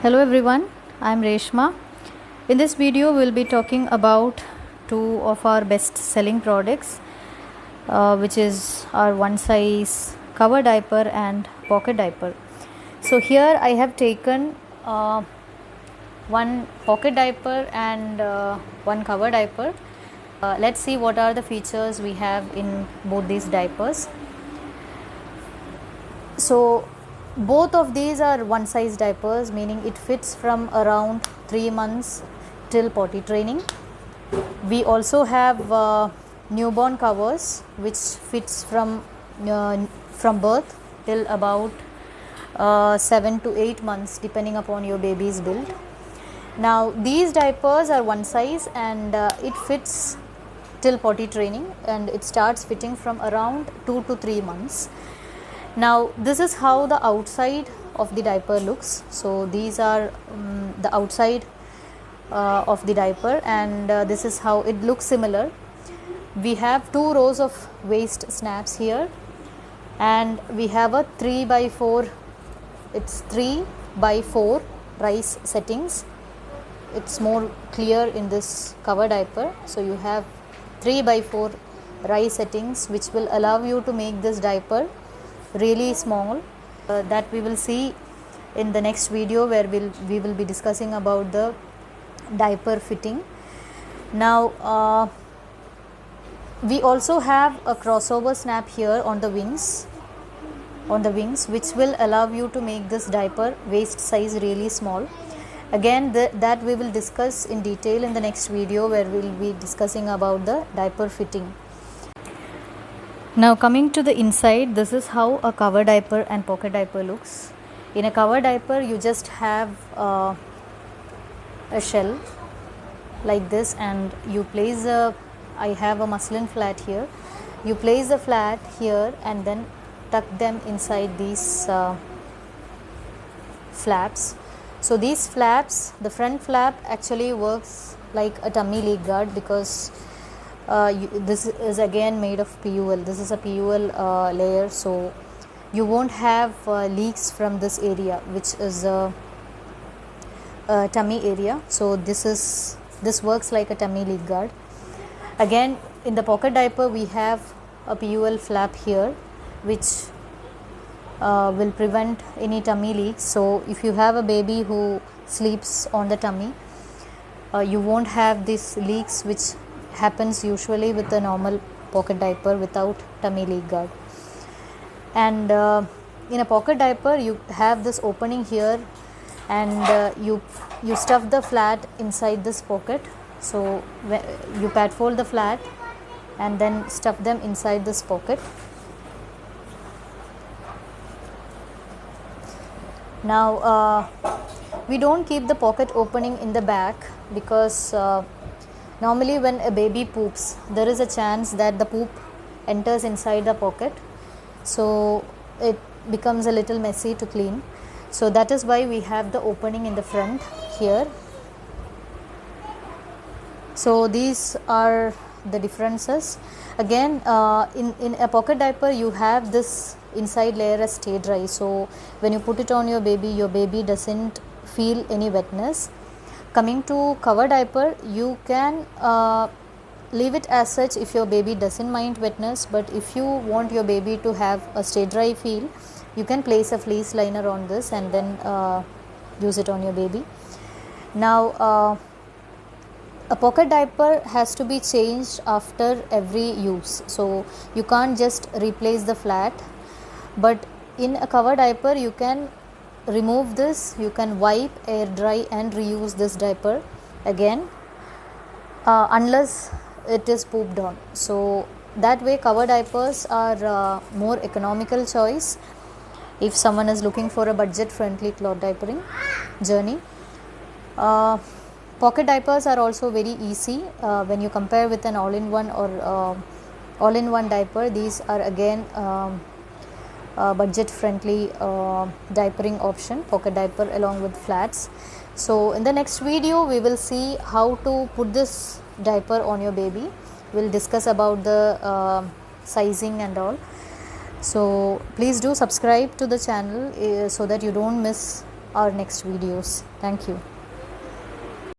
Hello everyone, I am Reshma. In this video, we will be talking about two of our best selling products, which is our one size cover diaper and pocket diaper. So, here I have taken one pocket diaper and one cover diaper. Let's see what are the features we have in both these diapers. So, both of these are one size diapers, meaning it fits from around 3 months till potty training. We also have newborn covers which fits from birth till about 7 to 8 months depending upon your baby's build. Now these diapers are one size and it fits till potty training, and it starts fitting from around 2 to 3 months. Now this is how the outside of the diaper looks. So these are the outside of the diaper, and this is how it looks similar. We have 2 rows of waist snaps here, and we have a 3x4, it's 3x4 rise settings. It's more clear in this cover diaper. So you have 3x4 rise settings which will allow you to make this diaper really small, that we will see in the next video, where we will be discussing about the diaper fitting. Now we also have a crossover snap here on the wings, which will allow you to make this diaper waist size really small. Again, that we will discuss in detail in the next video, where we will be discussing about the diaper fitting. Now coming to the inside, this is how a cover diaper and pocket diaper looks. In a cover diaper, you just have a shell like this, and you place I have a muslin flat here. You place the flat here and then tuck them inside these flaps. So these flaps, the front flap actually works like a tummy leak guard, because this is again made of PUL. This is a PUL layer, so you won't have leaks from this area, which is a tummy area. So this works like a tummy leak guard. Again, in the pocket diaper, we have a PUL flap here, which will prevent any tummy leaks. So if you have a baby who sleeps on the tummy, you won't have these leaks which happens usually with the normal pocket diaper without tummy leak guard. And in a pocket diaper, you have this opening here, and you stuff the flat inside this pocket. So you pad fold the flat and then stuff them inside this pocket. Now we don't keep the pocket opening in the back, because normally when a baby poops, there is a chance that the poop enters inside the pocket, so it becomes a little messy to clean. So that is why we have the opening in the front here. So these are the differences. Again, in a pocket diaper, you have this inside layer as stay dry. So when you put it on your baby doesn't feel any wetness. Coming to cover diaper, you can leave it as such if your baby doesn't mind wetness, but if you want your baby to have a stay dry feel, you can place a fleece liner on this and then use it on your baby. Now a pocket diaper has to be changed after every use, so you can't just replace the flat. But in a cover diaper, you can remove this, you can wipe, air dry and reuse this diaper again, unless it is pooped on. So that way cover diapers are more economical choice if someone is looking for a budget friendly cloth diapering journey. Pocket diapers are also very easy when you compare with an all-in-one or all-in-one diaper. These are again budget friendly diapering option, pocket diaper along with flats. So in the next video, we will see how to put this diaper on your baby. We'll discuss about the sizing and all. So please do subscribe to the channel so that you don't miss our next videos. Thank you.